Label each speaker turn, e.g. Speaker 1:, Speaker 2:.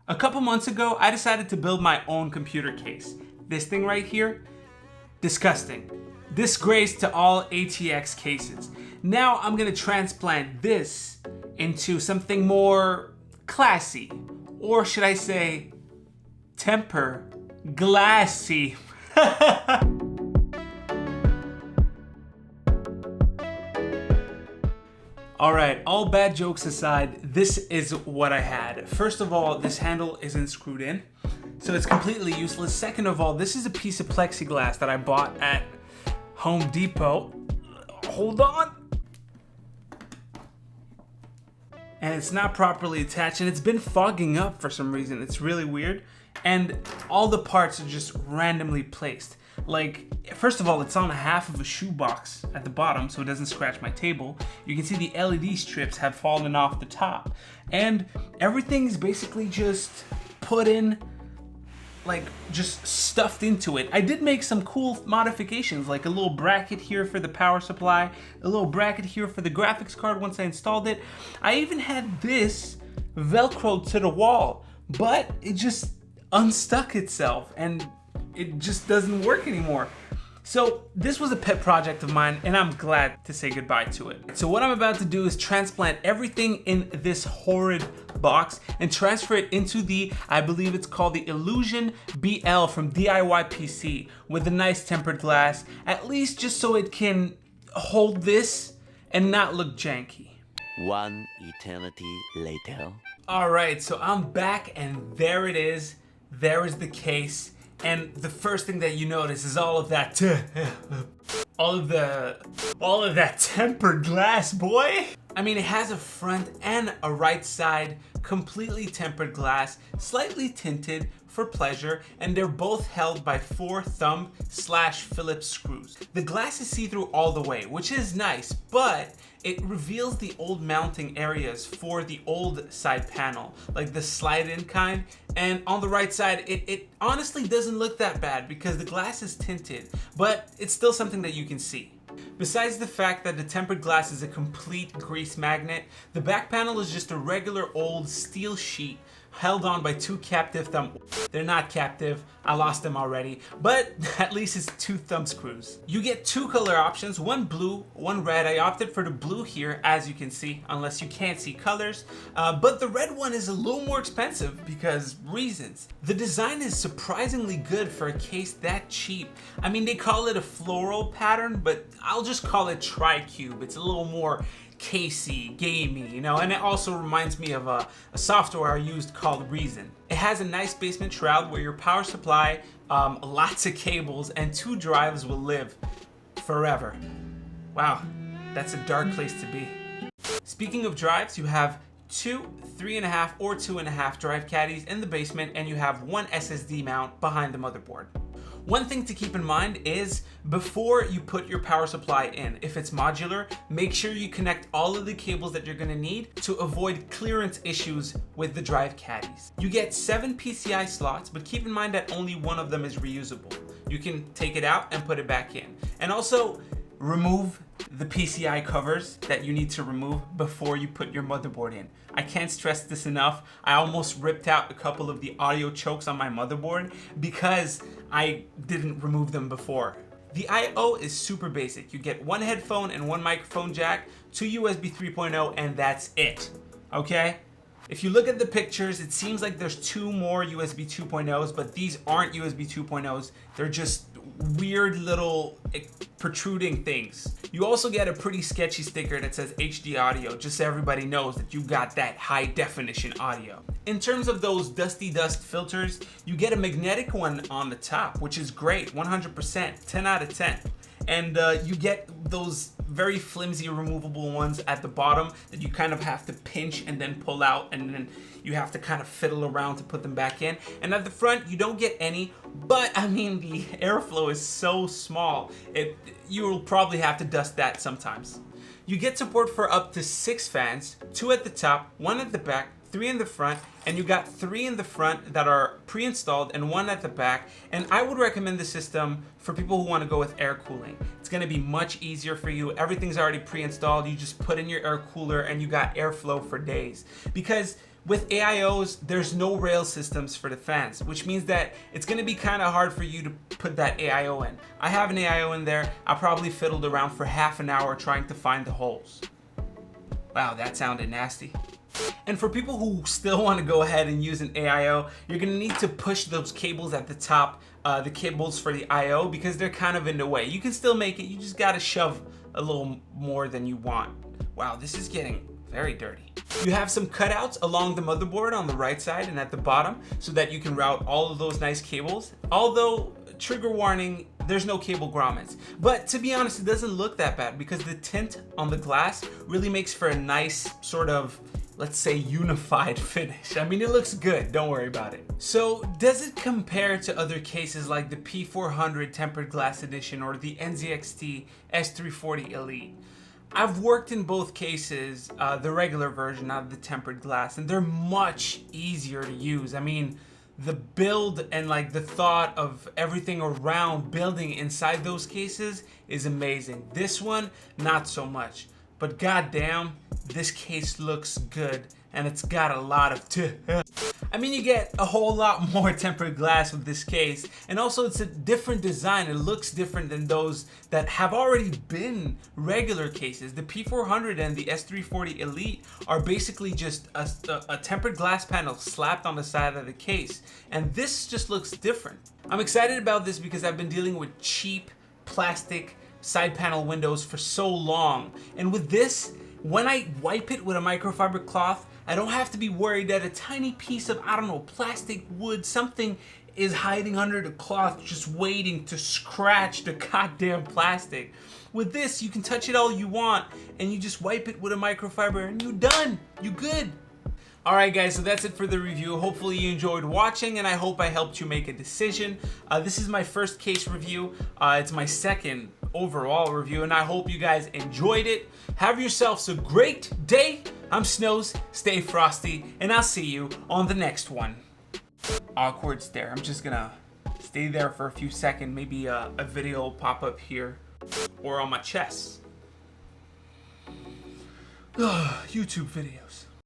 Speaker 1: A couple months ago, I decided to build my own computer case. This thing right here, disgusting. Disgrace to all ATX cases. Now I'm gonna transplant this into something more classy, or should I say, temper glassy. Alright, all bad jokes aside, this is what I had. First of all, this handle isn't screwed in, so it's completely useless. Second of all, this is a piece of plexiglass that I bought at Home Depot. Hold on. And it's not properly attached, and it's been fogging up for some reason. It's really weird. And all the parts are just randomly placed. Like, first of all, it's on half of a shoebox at the bottom, so it doesn't scratch my table. You can see the LED strips have fallen off the top. And everything's basically just put in, like, just stuffed into it. I did make some cool modifications, like a little bracket here for the power supply, a little bracket here for the graphics card once I installed it. I even had this Velcroed to the wall, but it just unstuck itself and it just doesn't work anymore. So this was a pet project of mine, and I'm glad to say goodbye to it. So what I'm about to do is transplant everything in this horrid box and transfer it into the, I believe it's called the IllusionII-BL from DIYPC, with a nice tempered glass, at least just so it can hold this and not look janky.
Speaker 2: One eternity later.
Speaker 1: All right, so I'm back, and there it is. There is the case. And the first thing that you notice is all of that tempered glass, boy. I mean, it has a front and a right side completely tempered glass, slightly tinted for pleasure, and they're both held by 4 thumb/Phillips screws. The glass is see-through all the way, which is nice, but it reveals the old mounting areas for the old side panel, like the slide-in kind. And on the right side, it honestly doesn't look that bad because the glass is tinted, but it's still something that you can see. Besides the fact that the tempered glass is a complete grease magnet, the back panel is just a regular old steel sheet held on by 2 captive thumb. They're not captive, I lost them already, but at least it's 2 thumb screws. You get 2 color options, one blue, one red. I opted for the blue here, as you can see, unless you can't see colors, but the red one is a little more expensive because reasons. The design is surprisingly good for a case that cheap. I mean, they call it a floral pattern, but I'll just call it tri-cube. It's a little more casey, gamey, you know, and it also reminds me of a software I used called Reason. It has a nice basement shroud where your power supply, lots of cables, and 2 drives will live forever. Wow, that's a dark place to be. Speaking of drives, you have 2 3.5 or 2.5 drive caddies in the basement, and you have 1 SSD mount behind the motherboard. One thing to keep in mind is before you put your power supply in, if it's modular, make sure you connect all of the cables that you're gonna need to avoid clearance issues with the drive caddies. You get 7 PCI slots, but keep in mind that only 1 of them is reusable. You can take it out and put it back in. And also, remove the PCI covers that you need to remove before you put your motherboard in. I can't stress this enough. I almost ripped out a couple of the audio chokes on my motherboard because I didn't remove them before. The I/O is super basic. You get 1 headphone and 1 microphone jack, 2 USB 3.0, and that's it, okay? If you look at the pictures, it seems like there's 2 more USB 2.0s, but these aren't USB 2.0s. They're just weird little protruding things. You also get a pretty sketchy sticker that says HD audio, just so everybody knows that you got that high definition audio. In terms of those dusty dust filters, you get a magnetic one on the top, which is great, 100%, 10 out of 10. And you get those very flimsy removable ones at the bottom that you kind of have to pinch and then pull out, and then you have to kind of fiddle around to put them back in. And at the front, you don't get any, but I mean, the airflow is so small, you'll probably have to dust that sometimes. You get support for up to 6 fans, 2 at the top, 1 at the back, 3 in the front, and you got 3 in the front that are pre-installed and 1 at the back. And I would recommend the system for people who want to go with air cooling. It's going to be much easier for you. Everything's already pre-installed. You just put in your air cooler and you got airflow for days. Because With AIOs, there's no rail systems for the fans, which means that it's gonna be kind of hard for you to put that AIO in. I have an AIO in there. I probably fiddled around for half an hour trying to find the holes. Wow, that sounded nasty. And for people who still want to go ahead and use an AIO, you're gonna need to push those cables at the top, the cables for the IO, because they're kind of in the way. You can still make it, you just gotta shove a little more than you want. Wow, this is getting very dirty. You have some cutouts along the motherboard on the right side and at the bottom so that you can route all of those nice cables. Although, trigger warning, there's no cable grommets. But to be honest, it doesn't look that bad because the tint on the glass really makes for a nice sort of, let's say, unified finish. I mean, it looks good, don't worry about it. So does it compare to other cases like the P400 Tempered Glass Edition or the NZXT S340 Elite? I've worked in both cases, the regular version, not the tempered glass, and they're much easier to use. I mean, the build and like the thought of everything around building inside those cases is amazing. This one, not so much. But goddamn, this case looks good, and it's got a lot of I mean, you get a whole lot more tempered glass with this case, and also it's a different design. It looks different than those that have already been regular cases. The P400 and the S340 Elite are basically just a tempered glass panel slapped on the side of the case, and this just looks different. I'm excited about this because I've been dealing with cheap plastic side panel windows for so long, and with this, when I wipe it with a microfiber cloth, I don't have to be worried that a tiny piece of, I don't know, plastic, wood, something is hiding under the cloth just waiting to scratch the goddamn plastic. With this, you can touch it all you want and you just wipe it with a microfiber and you're done, you're good. Alright guys, so that's it for the review. Hopefully you enjoyed watching and I hope I helped you make a decision. This is my first case review. It's my second overall review and I hope you guys enjoyed it. Have yourselves a great day. I'm Snows, stay frosty, and I'll see you on the next one. Awkward stare. I'm just gonna stay there for a few seconds. Maybe a video will pop up here or on my chest. YouTube videos.